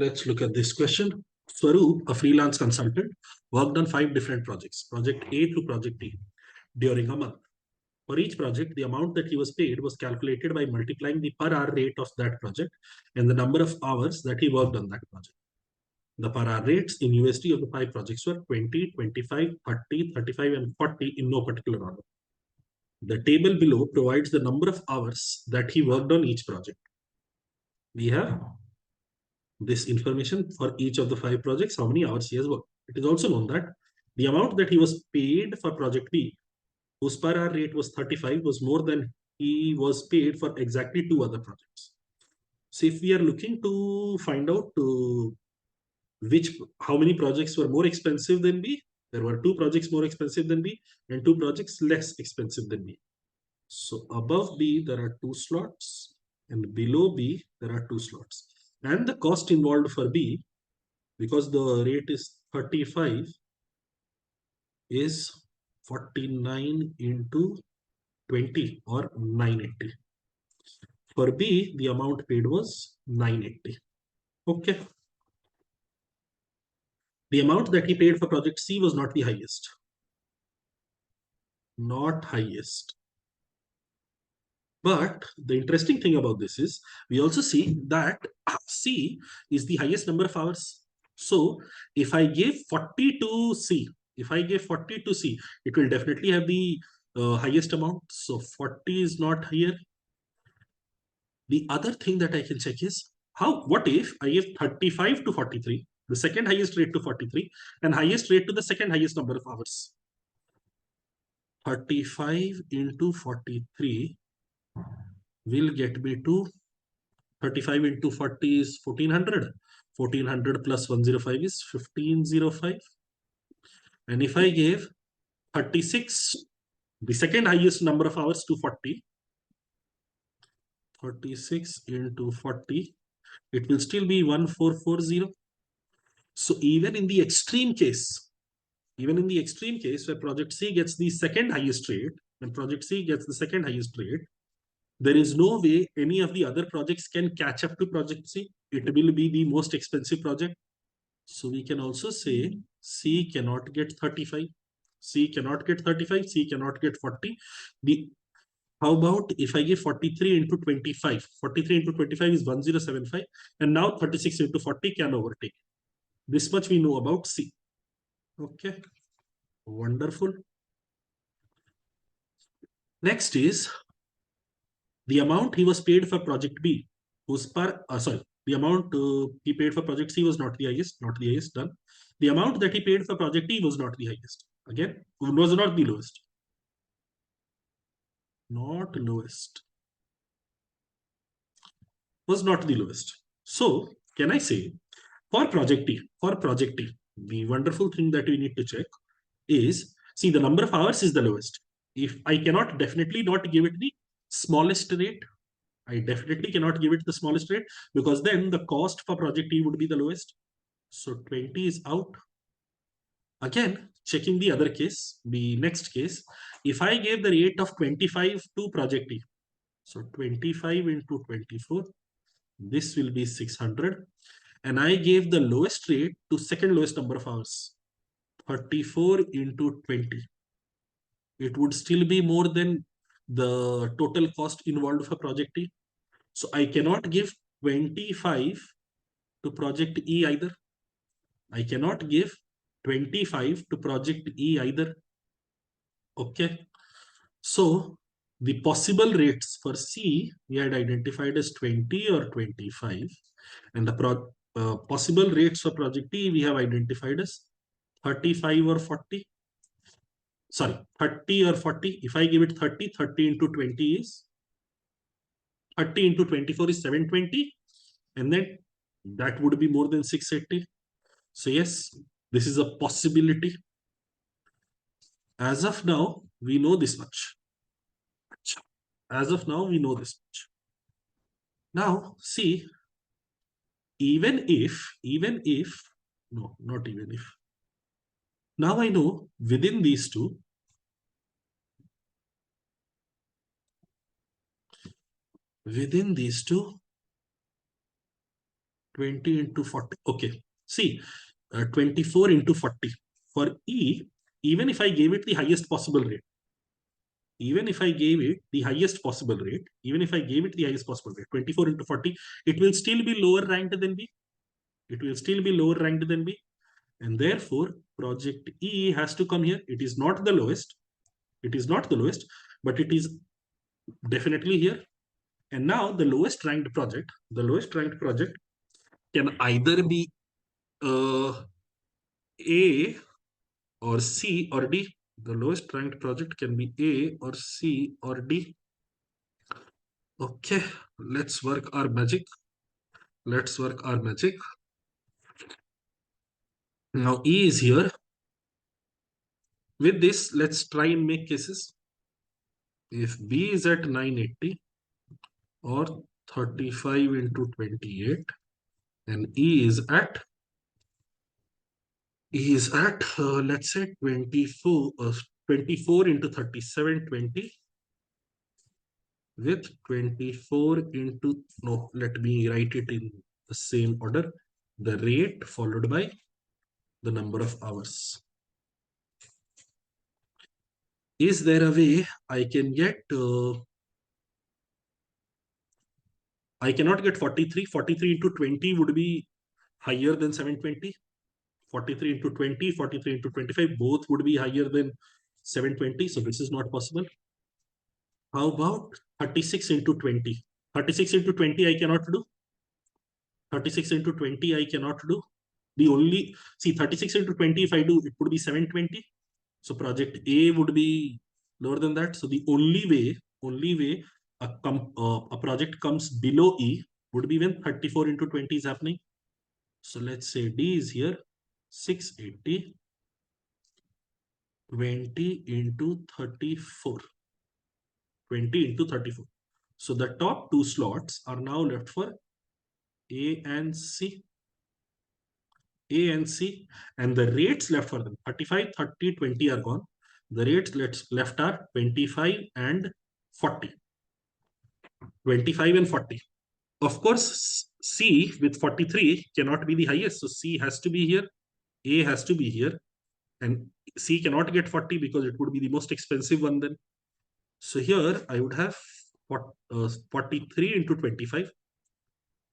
Let's look at this question. Swaroop, a freelance consultant, worked on 5 different projects, project A to project E, during a month. For each project, the amount that he was paid was calculated by multiplying the per hour rate of that project and the number of hours that he worked on that project. The per hour rates in USD of the 5 projects were 20, 25, 30, 35, and 40 in no particular order. The table below provides the number of hours that he worked on each project. We have this information for each of the 5 projects, how many hours he has worked. It is also known that the amount that he was paid for project B, whose per hour rate was 35, was more than he was paid for exactly 2 other projects. So if we are looking to find out how many projects were more expensive than B, there were 2 projects more expensive than B and 2 projects less expensive than B. So above B, there are 2 slots, and below B, there are 2 slots. And the cost involved for B, because the rate is 35, is 49 into 20 or 980. For B, the amount paid was 980. Okay. The amount that he paid for project C was not the highest. Not highest. But the interesting thing about this is we also see that C is the highest number of hours. So if I give 40 to C, it will definitely have the highest amount. So 40 is not here. The other thing that I can check is what if I give 35 to 43, the second highest rate to 43, and highest rate to the second highest number of hours. 35 into 43 will get me to 35 into 40 is 1400. 1400 plus 105 is 1505. And if I gave 36, the second highest number of hours, to 40, 36 into 40, it will still be 1440. So even in the extreme case where project C gets the second highest rate, there is no way any of the other projects can catch up to project C. It will be the most expensive project. So we can also say C cannot get 35. C cannot get 35. C cannot get 40. How about if I give 43 into 25? 43 into 25 is 1075. And now 36 into 40 can overtake. This much we know about C. Okay. Wonderful. Next is the amount he was paid for project B, the amount he paid for project C was not the highest, done. The amount that he paid for project D was not the highest. Again, was not the lowest. Was not the lowest. So can I say for project D, the wonderful thing that we need to check is, see, the number of hours is the lowest. If I cannot definitely not give it the smallest rate, because then the cost for project E would be the lowest. So 20 is out. Again, checking the other case, the next case, if I gave the rate of 25 to project E, so 25 into 24, this will be 600. And I gave the lowest rate to second lowest number of hours, 34 into 20. It would still be more than the total cost involved for project E. So I cannot give 25 to project E either. I cannot give 25 to project E either. Okay. So the possible rates for C we had identified as 20 or 25. And the possible rates for project E we have identified as 35 or 40. Sorry, 30 or 40. If I give it 30, 30 into 20 is 30 into 24 is 720. And then that would be more than 680. So yes, this is a possibility. As of now, we know this much. Now, see, even if, no, not even if. Now I know within these two, 20 into 40. Okay. See, 24 into 40. For E, even if I gave it the highest possible rate, even if I gave it the highest possible rate, even if I gave it the highest possible rate, 24 into 40, it will still be lower ranked than B. It will still be lower ranked than B. And therefore, project E has to come here. It is not the lowest. It is not the lowest, but it is definitely here. And now the lowest ranked project can either be A or C or D. The lowest ranked project can be A or C or D. Okay, let's work our magic. Let's work our magic. Now E is here. With this, let's try and make cases. If B is at 980 or 35 into 28 and E is at let's say 24 into 37, 20 with 24 into, no, let me write it in the same order, the rate followed by the number of hours. Is there a way I can get, I cannot get 43. 43 into 20 would be higher than 720. 43 into 20, 43 into 25, both would be higher than 720. So this is not possible. How about 36 into 20? 36 into 20 I cannot do. 36 into 20 I cannot do. The only, see, 36 into 20, if I do, it would be 720. So project A would be lower than that. So the only way a project comes below E would be when 34 into 20 is happening. So let's say D is here, 680, 20 into 34. 20 into 34. So the top two slots are now left for A and C. A and C, and the rates left for them 35, 30, 20 are gone. The rates left are 25 and 40. 25 and 40. Of course, C with 43 cannot be the highest. So C has to be here. A has to be here. And C cannot get 40 because it would be the most expensive one then. So here I would have 43 into 25.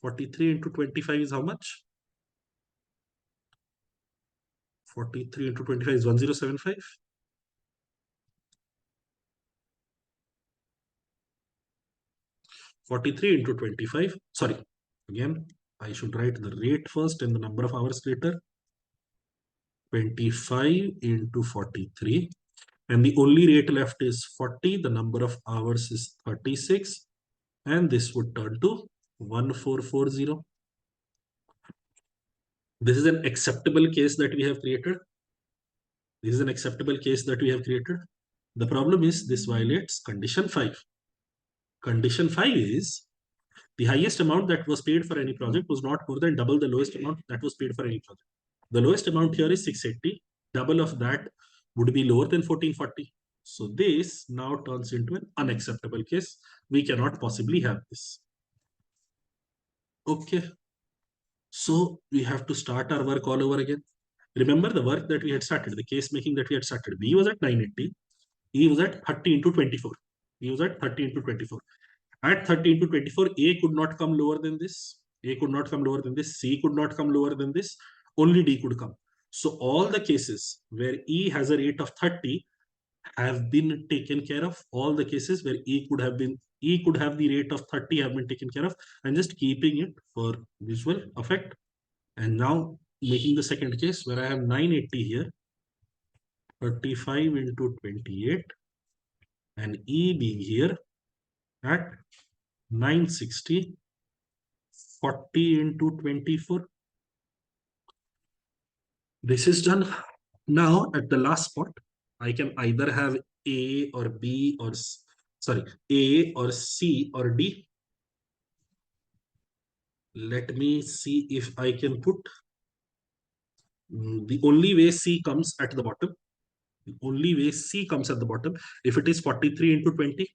43 into 25 is how much? 43 into 25 is 1075. 43 into 25. Sorry, again, I should write the rate first and the number of hours later. 25 into 43. And the only rate left is 40. The number of hours is 36. And this would turn to 1440. This is an acceptable case that we have created. This is an acceptable case that we have created. The problem is this violates condition 5. Condition 5 is the highest amount that was paid for any project was not more than double the lowest amount that was paid for any project. The lowest amount here is 680. Double of that would be lower than 1440. So this now turns into an unacceptable case. We cannot possibly have this. Okay. So we have to start our work all over again. Remember the work that we had started, the case making that we had started. B was at 980. E was at 30 into 24. E was at 30 into 24. At 30 into 24, A could not come lower than this. A could not come lower than this. C could not come lower than this. Only D could come. So all the cases where E has a rate of 30 have been taken care of. All the cases where E could have the rate of 30 have been taken care of. I'm just keeping it for visual effect. And now making the second case where I have 980 here, 35 into 28, and E being here at 960, 40 into 24. This is done. Now at the last spot, I can either have A or B or, sorry, A or C or D. Let me see if I can put, the only way C comes at the bottom. The only way C comes at the bottom, if it is 43 into 20,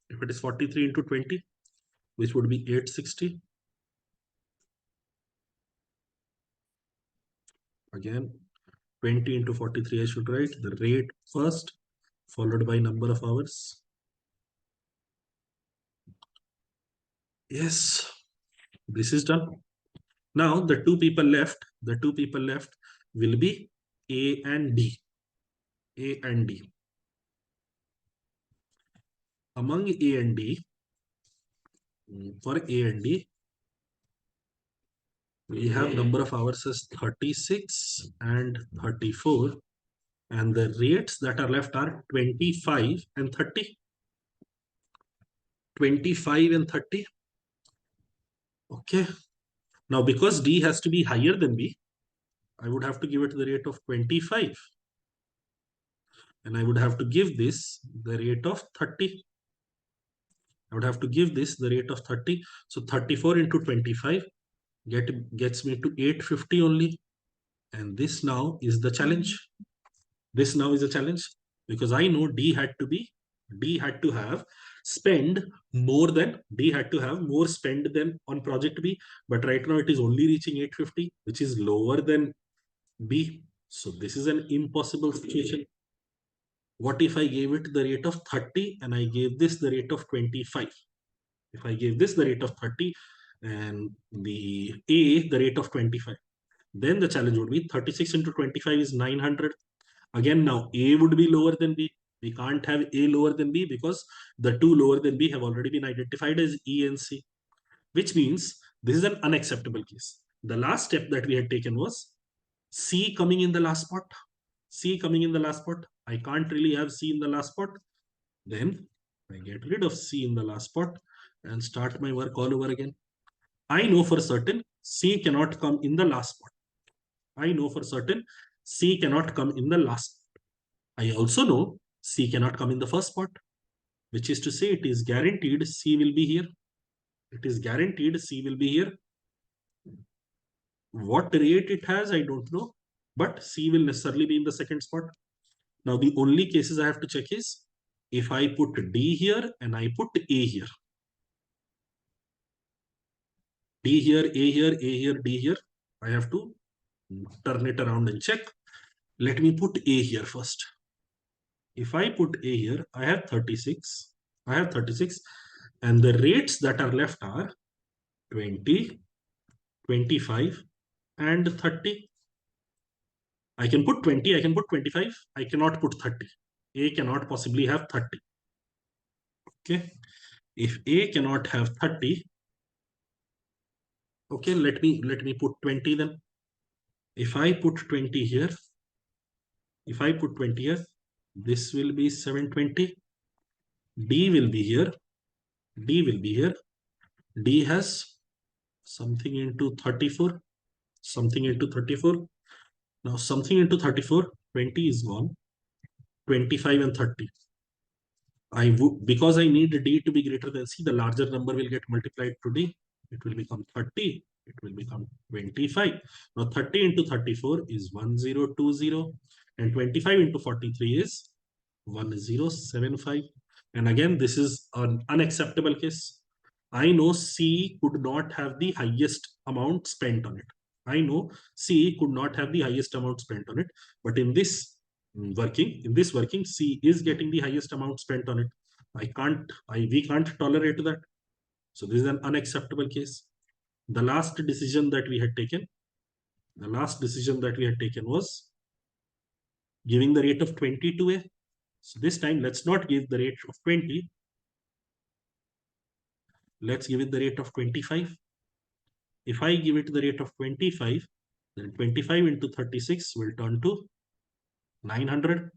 if it is 43 into 20, which would be 860. Again, 20 into 43, I should write the rate first, followed by number of hours. Yes, this is done. Now the two people left will be A and D. A and D. Among A and D, for A and D, we have number of hours as 36 and 34, and the rates that are left are 25 and 30. 25 and 30. Okay. Now, because D has to be higher than B, I would have to give it the rate of 25. And I would have to give this the rate of 30. I would have to give this the rate of 30. So 34 into 25 gets me to 850 only. And this now is the challenge. This now is a challenge because I know D had to have D had to have more spend than on project B. But right now it is only reaching 850, which is lower than B. So this is an impossible situation. What if I gave it the rate of 30 and I gave this the rate of 25? If I gave this the rate of 30 and the A the rate of 25, then the challenge would be 36 into 25 is 900. Again, now A would be lower than B. We can't have A lower than B because the two lower than B have already been identified as E and C, which means this is an unacceptable case. The last step that we had taken was C coming in the last spot. C coming in the last spot. I can't really have C in the last spot. Then I get rid of C in the last spot and start my work all over again. I know for certain C cannot come in the last spot. I know for certain C cannot come in the last spot. I also know C cannot come in the first spot, which is to say it is guaranteed C will be here. It is guaranteed C will be here. What rate it has, I don't know, but C will necessarily be in the second spot. Now, the only cases I have to check is if I put D here and I put A here. D here, A here, A here, D here. I have to turn it around and check. Let me put A here first. If I put A here, I have 36. I have 36. And the rates that are left are 20, 25, and 30. I can put 20, I can put 25. I cannot put 30. A cannot possibly have 30. Okay. If A cannot have 30, okay, let me put 20 then. If I put 20 here, if I put 20 here, this will be 720. D will be here. D will be here. D has something into 34. Something into 34. Now something into 34, 20 is gone. 25 and 30. I would, because I need D to be greater than C, the larger number will get multiplied to D. It will become 30. It will become 25. Now 30 into 34 is 1020 and 25 into 43 is 1075. And again, this is an unacceptable case. I know C could not have the highest amount spent on it. I know C could not have the highest amount spent on it, but in this working, C is getting the highest amount spent on it. We can't tolerate that. So this is an unacceptable case. The last decision that we had taken was giving the rate of 20 to A. So this time, let's not give the rate of 20. Let's give it the rate of 25. If I give it the rate of 25, then 25 into 36 will turn to 900.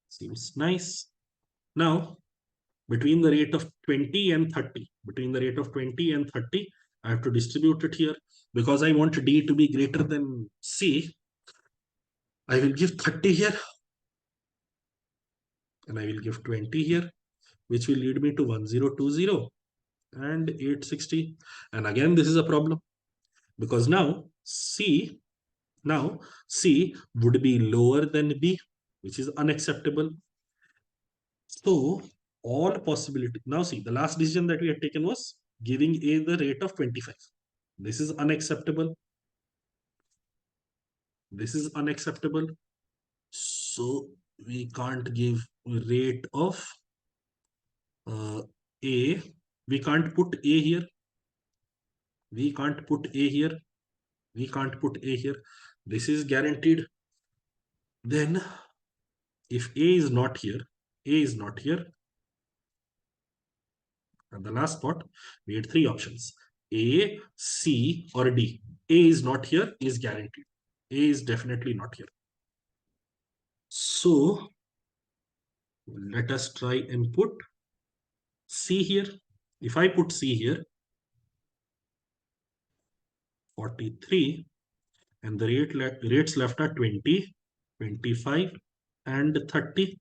Seems nice. Now, between the rate of 20 and 30, I have to distribute it here. Because I want D to be greater than C, I will give 30 here. And I will give 20 here, which will lead me to 1020 and 860. And again, this is a problem. Because now C would be lower than B, which is unacceptable. So all possibility. Now see, the last decision that we had taken was giving A the rate of 25. This is unacceptable. This is unacceptable. So we can't give rate of A. We can't put A here. We can't put A here. We can't put A here. This is guaranteed. Then if A is not here, A is not here. And the last part, we had three options: A, C, or D. A is not here is guaranteed. A is definitely not here. So let us try and put C here. If I put C here, 43, and the rates left are 20, 25, and 30.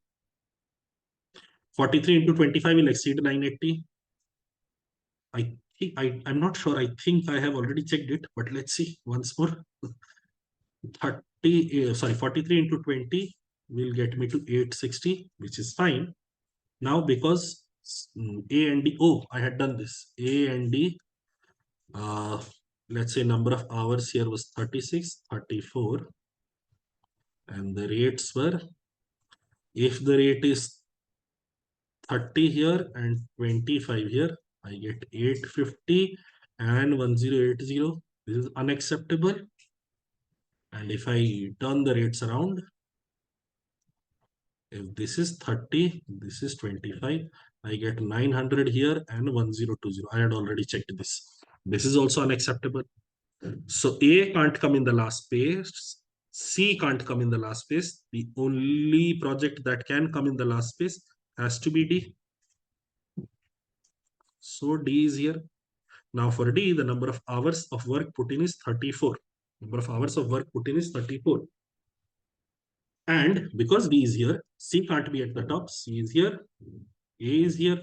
43 into 25 will exceed 980. I'm not sure. I think I have already checked it, but let's see once more. 43 into 20 will get me to 860, which is fine. Now, because A and D, oh, I had done this. A and D, let's say number of hours here was 36, 34, and the rates were, if the rate is 30 here and 25 here, I get 850 and 1080. This is unacceptable. And if I turn the rates around, if this is 30, this is 25, I get 900 here and 1020. I had already checked this. This is also unacceptable. So A can't come in the last space. C can't come in the last space. The only project that can come in the last space has to be D. So D is here. Now for D, the number of hours of work put in is 34. Number of hours of work put in is 34. And because D is here, C can't be at the top. C is here. A is here.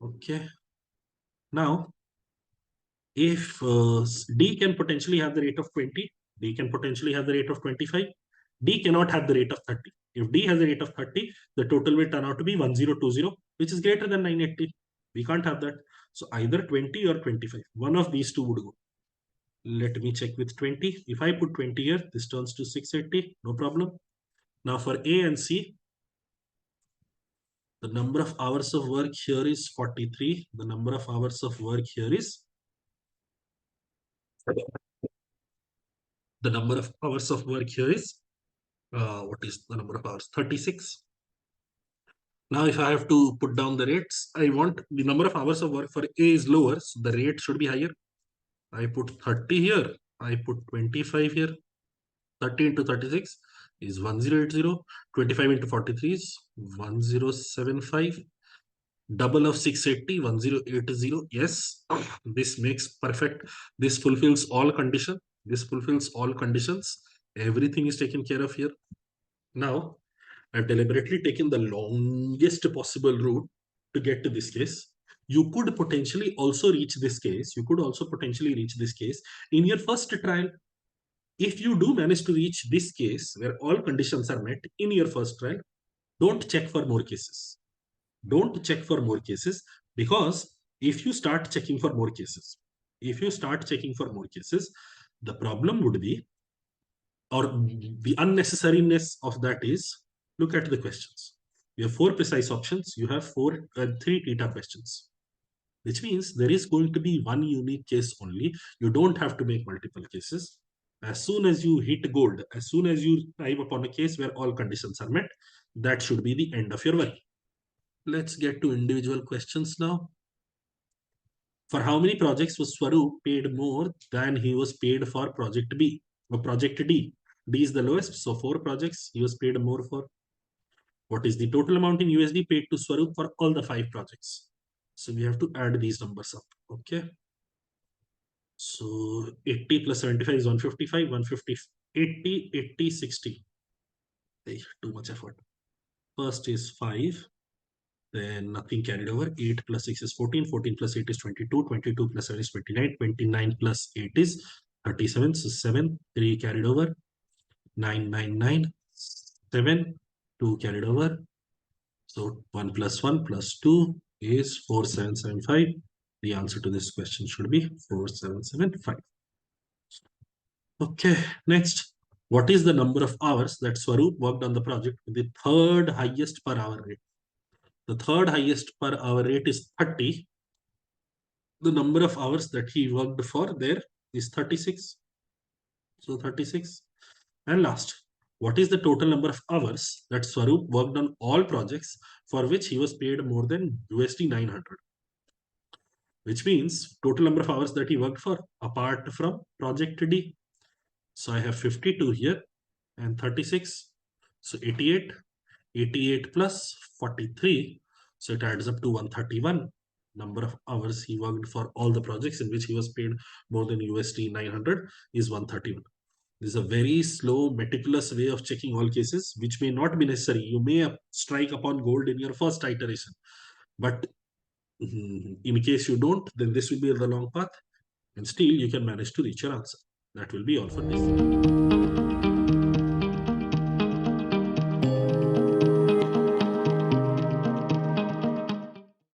Okay. Now, if D can potentially have the rate of 20, D can potentially have the rate of 25, D cannot have the rate of 30. If D has a rate of 30, the total will turn out to be 1020, which is greater than 980. We can't have that. So either 20 or 25. One of these two would go. Let me check with 20. If I put 20 here, this turns to 680. No problem. Now for A and C, the number of hours of work here is 43. The number of hours of work here is, the number of hours of work here is, what is the number of hours? 36. Now, if I have to put down the rates, I want the number of hours of work for A is lower, so the rate should be higher. I put 30 here. I put 25 here. 30 into 36 is 1080. 25 into 43 is 1075. Double of 680, 1080. Yes, this makes perfect. This fulfills all conditions. This fulfills all conditions. Everything is taken care of here. Now, I've deliberately taken the longest possible route to get to this case. You could potentially also reach this case. You could also potentially reach this case in your first trial. If you do manage to reach this case where all conditions are met in your first trial, don't check for more cases. Don't check for more cases, because if you start checking for more cases, the problem would be, or the unnecessariness of that is, look at the questions. You have 4 precise options. You have 3 theta questions, which means there is going to be one unique case only. You don't have to make multiple cases. As soon as you hit gold, as soon as you arrive upon a case where all conditions are met, that should be the end of your work. Let's get to individual questions now. For how many projects was Swaroop paid more than he was paid for project B or project D? D is the lowest, so 4 projects he was paid more for. What is the total amount in USD paid to Swaroop for all the 5 projects? So we have to add these numbers up. Okay. So 80 plus 75 is 155, 150, 80, 80, 60. Hey, too much effort. First is 5. Then nothing carried over. 8 plus 6 is 14. 14 plus 8 is 22. 22 plus 7 is 29. 29 plus 8 is 37. So 7. 3 carried over. 9, 9, 9. 7. 2 carried over. So 1 plus 1 plus 2 is 4775. The answer to this question should be 4775. Okay, next. What is the number of hours that Swaroop worked on the project with the third highest per hour rate? The third highest per hour rate is 30. The number of hours that he worked for there is 36. So 36. And last, what is the total number of hours that Swaroop worked on all projects for which he was paid more than USD 900? Which means total number of hours that he worked for apart from project D. So I have 52 here and 36. So 88, 88 plus 43. So it adds up to 131 number of hours he worked for all the projects in which he was paid more than USD 900 is 131. This is a very slow, meticulous way of checking all cases, which may not be necessary. You may strike upon gold in your first iteration, but in case you don't, then this will be the long path, and still you can manage to reach your answer. That will be all for this.